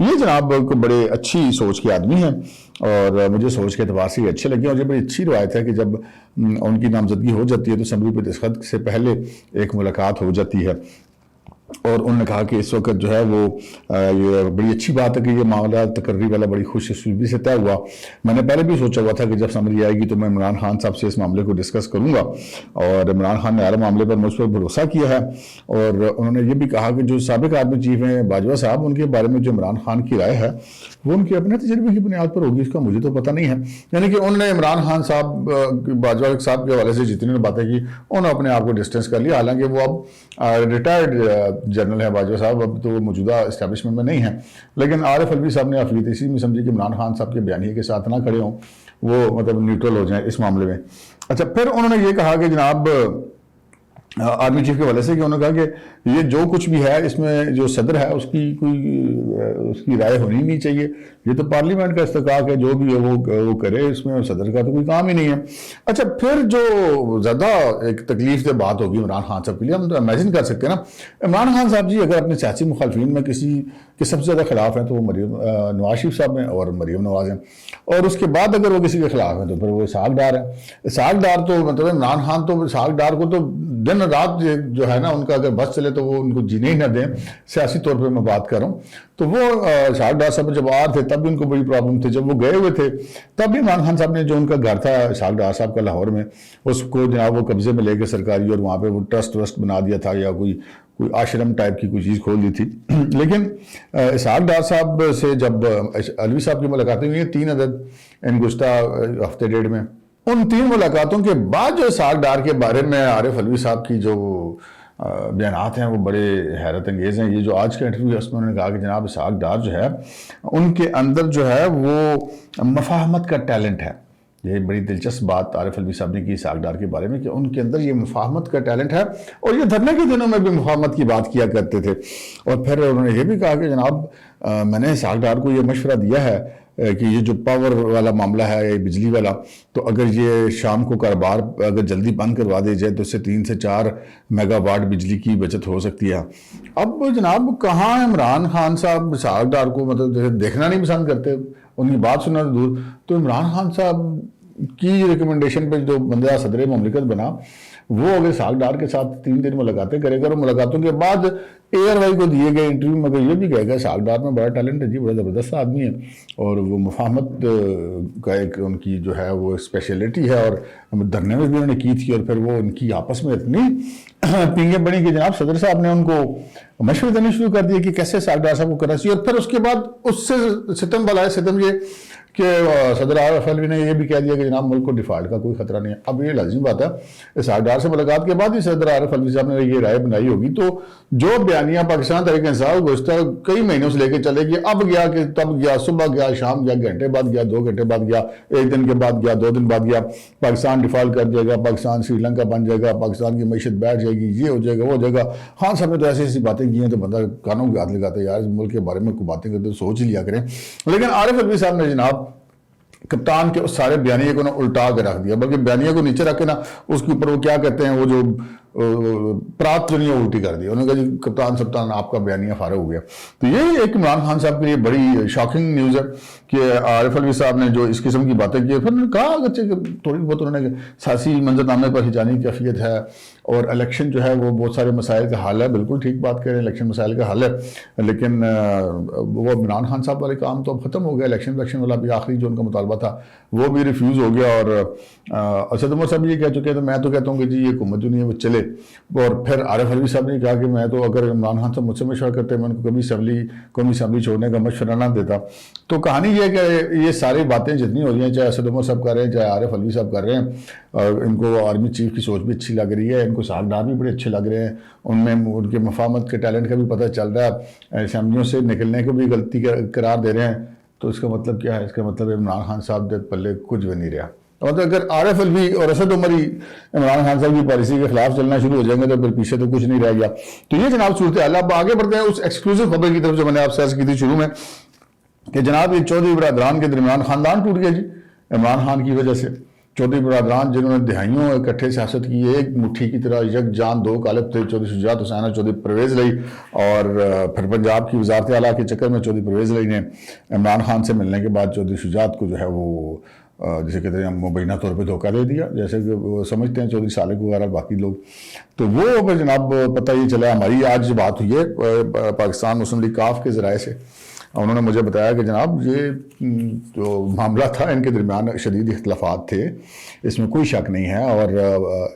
یہ جناب کو بڑے اچھی سوچ کے آدمی ہیں اور مجھے سوچ کے اعتبار سے یہ اچھے لگے. اور یہ بڑی اچھی روایت ہے کہ جب ان کی نامزدگی ہو جاتی ہے تو اسمبلی پہ دستخط سے پہلے ایک ملاقات ہو جاتی ہے اور انہوں نے کہا کہ اس وقت جو ہے وہ یہ بڑی اچھی بات ہے کہ یہ معاملہ تقرری والا بڑی خوش اسلوبی سے طے ہوا. میں نے پہلے بھی سوچا ہوا تھا کہ جب سمری آئے گی تو میں عمران خان صاحب سے اس معاملے کو ڈسکس کروں گا اور عمران خان نے ہر معاملے پر مجھ پر بھروسہ کیا ہے اور انہوں نے یہ بھی کہا کہ جو سابق آرمی چیف ہیں باجوہ صاحب ان کے بارے میں جو عمران خان کی رائے ہے وہ ان کے اپنے تجربے کی بنیاد پر ہوگی. اس کا مجھے تو پتہ نہیں ہے. یعنی کہ انہوں نے عمران خان صاحب باجوہ صاحب کے حوالے سے جتنی باتیں کی انہوں نے اپنے آپ کو ڈسٹینس کر لیا. حالانکہ وہ اب ریٹائرڈ جنرل ہے باجوہ صاحب, اب تو وہ موجودہ اسٹیبلشمنٹ میں نہیں ہیں, لیکن عارف علوی صاحب نے اقلیت اسی میں سمجھی کہ عمران خان صاحب کے بیانیے کے ساتھ نہ کھڑے ہوں, وہ مطلب نیوٹرل ہو جائیں اس معاملے میں. اچھا, پھر انہوں نے یہ کہا کہ جناب آرمی چیف کے حوالے سے کہ انہوں نے کہا کہ یہ جو کچھ بھی ہے اس میں جو صدر ہے اس کی رائے ہونی نہیں چاہیے, یہ تو پارلیمنٹ کا استحقاق ہے, جو بھی ہے وہ کرے, اس میں صدر کا تو کوئی کام ہی نہیں ہے. اچھا, پھر جو زیادہ ایک تکلیف دہ بات ہوگی عمران خان صاحب کے لیے, ہم تو امیجن کر سکتے ہیں نا, عمران خان صاحب جی اگر اپنے سیاسی مخالفین میں کسی کے سب سے زیادہ خلاف ہیں تو وہ نواز شریف صاحب ہیں اور مریم نواز ہیں, اور اس کے بعد اگر وہ کسی کے خلاف ہیں تو پھر وہ اسحاق ڈار ہے. اسحاق ڈار تو مطلب عمران خان تو اسحاق ڈار کو تو دن رات جو ہے نا ان کا اگر بس چلے تو وہ ان کو جینے ہی نہ دیں. سیاسی طور پہ میں بات کر رہا ہوں تو وہ اسحاق ڈار صاحب جب آ تھے تب بھی ان کو بڑی پرابلم تھی. جب وہ گئے ہوئے تھے تب بھی عمران خان صاحب نے جو ان کا گھر تھا اسحاق ڈار صاحب کا لاہور میں, اس کو جناب وہ قبضے میں لے کے سرکاری, اور وہاں پہ وہ ٹرسٹ بنا دیا تھا یا کوئی آشرم ٹائپ کی کوئی چیز کھول دی تھی. لیکن اسحاق ڈار صاحب سے جب علوی صاحب کی ملاقاتیں ہوئی ہیں 3 عدد ان گزشتہ ہفتے ڈیڑھ میں, ان 3 ملاقاتوں کے بعد جو اسحاق ڈار کے بارے میں عارف علوی صاحب کی جو بیانات ہیں وہ بڑے حیرت انگیز ہیں. یہ جو آج کا انٹرویو ہے اس میں انہوں نے کہا کہ جناب اسحاق ڈار جو ہے ان کے اندر جو ہے وہ مفاہمت کا ٹیلنٹ ہے. یہ بڑی دلچسپ بات عارف علوی صاحب نے کی اسحاق ڈار کے بارے میں کہ ان کے اندر یہ مفاہمت کا ٹیلنٹ ہے, اور یہ دھرنے کے دنوں میں بھی مفاہمت کی بات کیا کرتے تھے. اور پھر انہوں نے یہ بھی کہا کہ جناب میں نے اسحاق ڈار کو یہ مشورہ دیا ہے کہ یہ جو پاور والا معاملہ ہے یا بجلی والا, تو اگر یہ شام کو کاروبار اگر جلدی بند کروا دی جائے تو اس سے 3 سے 4 میگا واٹ بجلی کی بچت ہو سکتی ہے. اب جناب کہاں عمران خان صاحب اسحاق ڈار کو مطلب دیکھنا نہیں پسند کرتے, ان کی بات سننا دور, تو عمران خان صاحب کی ریکمنڈیشن پہ جو بندہ صدر مملکت بنا وہ اگر اسحاق ڈار کے ساتھ 3 دن ملاقاتیں کرے گا, اور ملاقاتوں کے بعد ARY کو دیے گئے انٹرویو میں اگر یہ بھی کہے گا اسحاق ڈار میں بڑا ٹیلنٹ ہے جی, بڑا زبردست آدمی ہے, اور وہ مفاہمت کا ایک ان کی جو ہے وہ اسپیشلٹی ہے, اور دھرنے میں بھی انہوں نے کی تھی, اور پھر وہ ان کی آپس میں اتنی پینگیں بڑی کہ جناب صدر صاحب نے ان کو مشورے دینے شروع کر دیے کہ کیسے اسحاق ڈار صاحب کو کرنا چاہیے. اور پھر اس کے بعد اس سے ستم والا ہے ستم یہ کہ صدر عارف علوی نے یہ بھی کہہ دیا کہ جناب ملک کو ڈیفالٹ کا کوئی خطرہ نہیں ہے. اب یہ لازمی بات ہے اسحاق ڈار سے ملاقات کے بعد ہی صدر عارف علوی صاحب نے یہ رائے بنائی ہوگی, تو جو بیانیہ پاکستان تحریک انصاف گزشتہ کئی مہینوں سے لے کے چلے گی, اب گیا کہ تب گیا, صبح گیا, شام گیا, گھنٹے بعد گیا, 2 گھنٹے بعد گیا, 1 دن کے بعد گیا, 2 دن بعد گیا, پاکستان ڈیفالٹ کر دے گا, پاکستان سری لنکا بن جائے گا, پاکستان کی معیشت بیٹھ جائے گی, یہ ہو جائے گا, وہ ہو جائے گا. خان صاحب نے تو ایسی ایسی باتیں کی ہیں تو بندہ کانوں کے ہاتھ لگاتا ہے, یار اس ملک کے بارے میں کوئی باتیں کرتے سوچ ہی لیا کریں. لیکن عارف علوی صاحب نے جناب کپتان کے اس سارے بیانیے کو نا الٹا کے رکھ دیا, بلکہ بیانیے کو نیچے رکھ کے نا اس کے اوپر وہ کیا کہتے ہیں وہ جو پرات جو نہیں ہے الٹی کر دی. انہوں نے کہا جی کپتان سپتان آپ کا بیانیہ فارغ ہو گیا. تو یہ ایک عمران خان صاحب کے لیے بڑی شاکنگ نیوز ہے کہ عارف علوی صاحب نے جو اس قسم کی باتیں کی, پھر انہوں نے کہا اگرچہ تھوڑی بہت انہوں نے سیاسی منظرنامے پر ہجانی کیفیت ہے, اور الیکشن جو ہے وہ بہت سارے مسائل کا حل ہے, بالکل ٹھیک بات کہہ رہے ہیں, الیکشن مسائل کا حل ہے, لیکن وہ عمران خان صاحب والے کام تو اب ختم ہو گیا. الیکشن والا بھی آخری جو ان کا مطالبہ تھا وہ بھی ریفیوز ہو گیا, اور اسد عمر صاحب یہ کہہ چکے ہیں, تو میں تو کہتا ہوں کہ جی یہ حکومت جو نہیں ہے وہ چلے. اور پھر عارف علوی صاحب نے کہا کہ میں تو اگر عمران خان صاحب مجھ سے مشورہ کرتے میں ان کو کبھی قومی اسمبلی چھوڑنے کا مشورہ نہ دیتا. تو کہانی یہ ہے کہ یہ ساری باتیں جتنی ہو رہی ہیں, چاہے اسد عمر صاحب کر رہے ہیں, چاہے عارف علوی صاحب کر رہے ہیں, اور ان کو آرمی چیف کی سوچ بھی اچھی لگ رہی ہے, ان کو اسحاق ڈار بھی بڑے اچھے لگ رہے ہیں, ان میں ان کے مفاہمت کے ٹیلنٹ کا بھی پتہ چل رہا ہے, اسمبلیوں سے نکلنے کو بھی غلطی قرار دے رہے ہیں. تو اس کا مطلب کیا ہے؟ اس کا مطلب عمران خان صاحب دے پلے کچھ بھی نہیں رہا. مطلب اگر عارف علوی اور اسد عمر ہی عمران خان صاحب کی پالیسی کے خلاف چلنا شروع ہو جائیں گے تو پھر پیچھے تو کچھ نہیں رہ گیا. تو یہ جناب صورتحال. اب آگے بڑھتے ہیں اس ایکسکلوسیو خبر کی طرف جو میں نے آپ سے عرض کی تھی شروع میں کہ جناب یہ چودھری برادران کے درمیان خاندان ٹوٹ گیا جی عمران خان کی وجہ سے. چودھری برادران جنہوں نے دہائیوں اکٹھے سیاست کی، ایک مٹھی کی طرح یک جان دو قالب تھے، چودھری شجاعت حسین اور چودھری پرویز الہی، اور پھر پنجاب کی وزارت اعلیٰ کے چکر میں چودھری پرویز الہی نے عمران خان سے ملنے کے بعد چودھری شجاعت کو جو ہے وہ جسے کہتے ہیں مبینہ طور پہ دھوکہ دے دیا، جیسے کہ وہ سمجھتے ہیں چودھری سالک وغیرہ باقی لوگ. تو وہ پھر جناب پتہ یہ چلا، ہماری آج جو بات ہوئی ہے پاکستان مسلم لیگ کاف کے ذرائع سے، انہوں نے مجھے بتایا کہ جناب یہ جو معاملہ تھا ان کے درمیان شدید اختلافات تھے، اس میں کوئی شک نہیں ہے، اور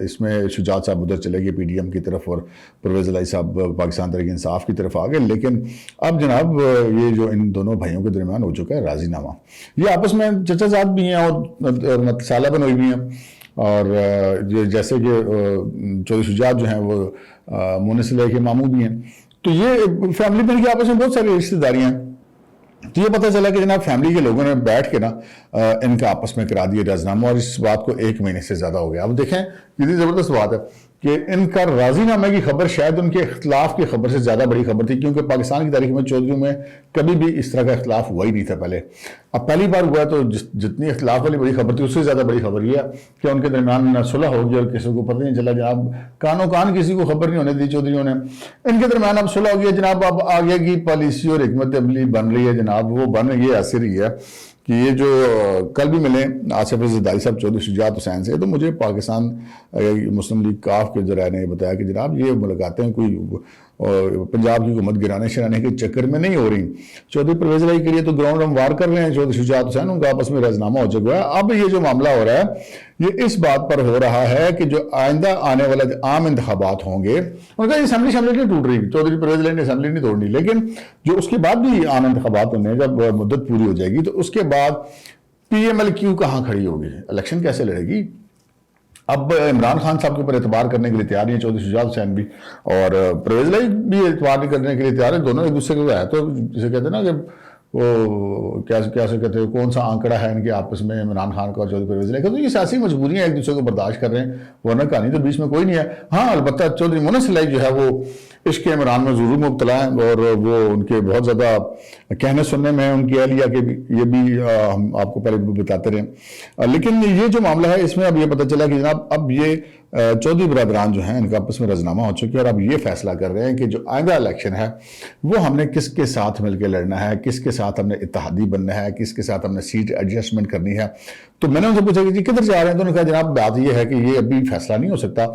اس میں شجاعت صاحب ادھر چلے گئے PDM کی طرف اور پرویز الہی صاحب پاکستان تحریک انصاف کی طرف آ گئے. لیکن اب جناب یہ جو ان دونوں بھائیوں کے درمیان ہو چکا ہے راضی نامہ، یہ آپس میں چچا زاد بھی ہیں اور سالہ بنوئی بھی ہیں، اور جیسے کہ چودھری شجاعت جو ہیں وہ مونس الہی کے ماموں بھی ہیں، تو یہ فیملی میں آپس میں بہت ساری رشتہ داریاں ہیں. تو یہ پتہ چلا کہ جناب فیملی کے لوگوں نے بیٹھ کے نا ان کا آپس میں کرا دیا راضی نامہ، اور اس بات کو 1 مہینے سے زیادہ ہو گیا. اب دیکھیں کتنی زبردست بات ہے کہ ان کا راضی نامے کی خبر شاید ان کے اختلاف کی خبر سے زیادہ بڑی خبر تھی، کیونکہ پاکستان کی تاریخ میں چودھریوں میں کبھی بھی اس طرح کا اختلاف ہوا ہی نہیں تھا پہلے. اب پہلی بار ہوا تو جتنی اختلاف والی بڑی خبر تھی اس سے زیادہ بڑی خبر یہ ہے کہ ان کے درمیان صلح ہو گئی اور کسی کو پتہ نہیں چلا. جناب کانوں کان کسی کو خبر نہیں ہونے دی چودھریوں نے، ان کے درمیان اب صلح ہو گئی. جناب اب آگے کی پالیسی اور حکمت عملی بن رہی ہے جناب، وہ بن یہ ایسے رہی ہے کہ یہ جو کل بھی ملے آصف زرداری صاحب چودھری شجاعت حسین سے، تو مجھے پاکستان مسلم لیگ کاف کے ذرائع نے بتایا کہ جناب یہ ملاقاتیں کوئی پنجاب کی حکومت گرانے شرانے کے چکر میں نہیں ہو رہی. چودھری پرویز الہی کے لیے تو گراؤنڈ ہم وار کر رہے ہیں، چودھری شجاعت حسین ان کا آپس میں رضنامہ ہو چکا ہے. اب یہ جو معاملہ ہو رہا ہے یہ اس بات پر ہو رہا ہے کہ جو آئندہ آنے والا عام انتخابات ہوں گے، ان کا اسمبلی نہیں ٹوٹ رہی، چودھری پرویز الہی نے اسمبلی نہیں توڑنی، لیکن جو اس کے بعد بھی عام انتخابات ہونے جب مدت پوری ہو جائے گی تو اس کے بعد PMLQ کہاں کھڑی ہوگی، الیکشن کیسے لڑے گی. اب عمران خان صاحب کے اوپر اعتبار کرنے کے لیے تیار نہیں ہے چودھری شجاعت حسین بھی، اور پرویز الہی بھی اعتبار نہیں کرنے کے لیے تیار ہے. دونوں ایک دوسرے کو ہے تو جسے کہتے ہیں نا کہ وہ کیسے کہتے ہیں کون سا آنکڑا ہے ان کے آپس میں عمران خان کا اور چودھری پرویز الہی کا، تو یہ سیاسی مجبوریاں ایک دوسرے کو برداشت کر رہے ہیں، ورنہ کہانی تو بیچ میں کوئی نہیں ہے. ہاں البتہ چودھری مونس الہی جو ہے وہ عشق عمران میں ضرور مبتلا ہیں، اور وہ ان کے بہت زیادہ کہنے سننے میں ان کی اہلیہ کے یہ بھی ہم آپ کو پہلے بھی بتاتے رہے. لیکن یہ جو معاملہ ہے اس میں اب یہ پتہ چلا کہ جناب اب یہ چودھری برادران جو ہیں ان کا آپس میں رضنامہ ہو چکے، اور اب یہ فیصلہ کر رہے ہیں کہ جو آئندہ الیکشن ہے وہ ہم نے کس کے ساتھ مل کے لڑنا ہے، کس کے ساتھ ہم نے اتحادی بننا ہے، کس کے ساتھ ہم نے سیٹ ایڈجسٹمنٹ کرنی ہے. تو میں نے ان سے پوچھا کہ جی کدھر جا رہے ہیں، تو انہوں نے کہا جناب بات یہ ہے کہ یہ ابھی فیصلہ نہیں ہو سکتا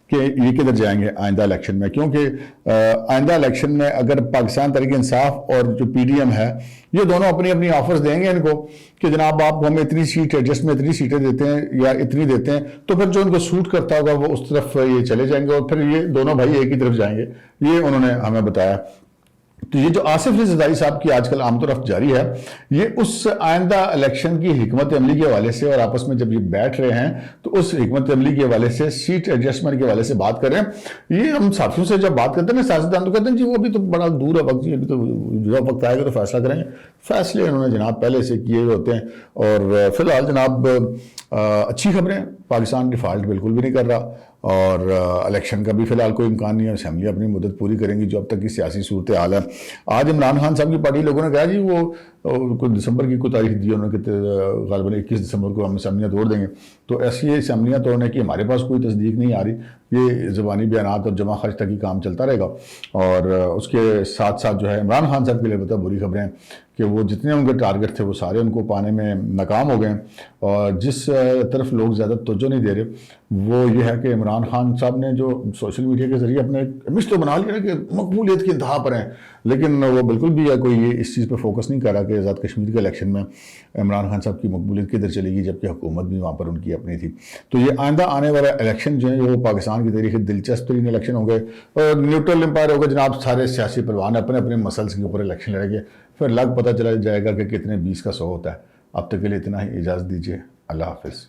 کہ یہ کدھر جائیں گے آئندہ الیکشن میں، کیونکہ آئندہ الیکشن میں اگر پاکستان تحریک انصاف اور جو PDM ہے یہ دونوں اپنی اپنی آفرز دیں گے ان کو کہ جناب آپ ہمیں اتنی سیٹ ایڈجسٹ میں اتنی سیٹیں دیتے ہیں یا اتنی دیتے ہیں، تو پھر جو ان کو سوٹ کرتا ہوگا وہ اس طرف یہ چلے جائیں گے اور پھر یہ دونوں بھائی ایک ہی طرف جائیں گے. یہ انہوں نے ہمیں بتایا. تو یہ جو آصف زرداری صاحب کی آج کل آمد و رفت جاری ہے یہ اس آئندہ الیکشن کی حکمت عملی کے حوالے سے، اور آپس میں جب یہ بیٹھ رہے ہیں تو اس حکمت عملی کے حوالے سے سیٹ ایڈجسٹمنٹ کے حوالے سے بات کر رہے ہیں. یہ ہم ساتھیوں سے جب بات کرتے ہیں نا سیاستدان تو کہتے ہیں جی وہ ابھی تو بڑا دور ہے وقت، ابھی تو جو وقت آئے گا تو فیصلہ کریں گے. فیصلے انہوں نے جناب پہلے سے کیے ہوئے ہوتے ہیں، اور فی الحال جناب اچھی خبریں، پاکستان ڈیفالٹ بالکل بھی نہیں کر رہا، اور الیکشن کا بھی فی الحال کوئی امکان نہیں ہے. اسمبلی اپنی مدت پوری کریں گی جو اب تک کی سیاسی صورتحال ہے. آج عمران خان صاحب کی پارٹی لوگوں نے کہا جی وہ دسمبر کی کوئی تاریخ دی انہوں نے کہ غالباً 21 دسمبر کو ہم اسمبلیاں توڑ دیں گے. تو ایسی اسمبلیاں توڑنے کی ہمارے پاس کوئی تصدیق نہیں آ رہی. یہ زبانی بیانات اور جمع خرچ تک ہی کام چلتا رہے گا. اور اس کے ساتھ ساتھ جو ہے عمران خان صاحب کے لیے بتا بری خبریں کہ وہ جتنے ان کے ٹارگٹ تھے وہ سارے ان کو پانے میں ناکام ہو گئے. اور جس طرف لوگ زیادہ توجہ نہیں دے رہے وہ یہ ہے کہ عمران خان صاحب نے جو سوشل میڈیا کے ذریعے اپنے امیج تو بنا لیا کہ مقبولیت کی انتہا پر ہیں، لیکن وہ بالکل بھی کوئی یہ اس چیز پہ فوکس نہیں کر رہا کہ آزاد کشمیر کے الیکشن میں عمران خان صاحب کی مقبولیت کدھر چلے گی، جبکہ حکومت بھی وہاں پر ان کی اپنی تھی. تو یہ آئندہ آنے والا الیکشن جو ہے وہ پاکستان کی تاریخ دلچسپ ترین الیکشن ہوں گے، اور نیوٹرل امپائر ہوگا جناب. سارے سیاسی پروان اپنے اپنے مسلس کے اوپر الیکشن لڑیں گے، پھر لگ پتہ چلا جائے گا کہ کتنے 20 کا 100 ہوتا ہے. اب تک کے لیے اتنا ہی، اجازت دیجیے. اللہ حافظ.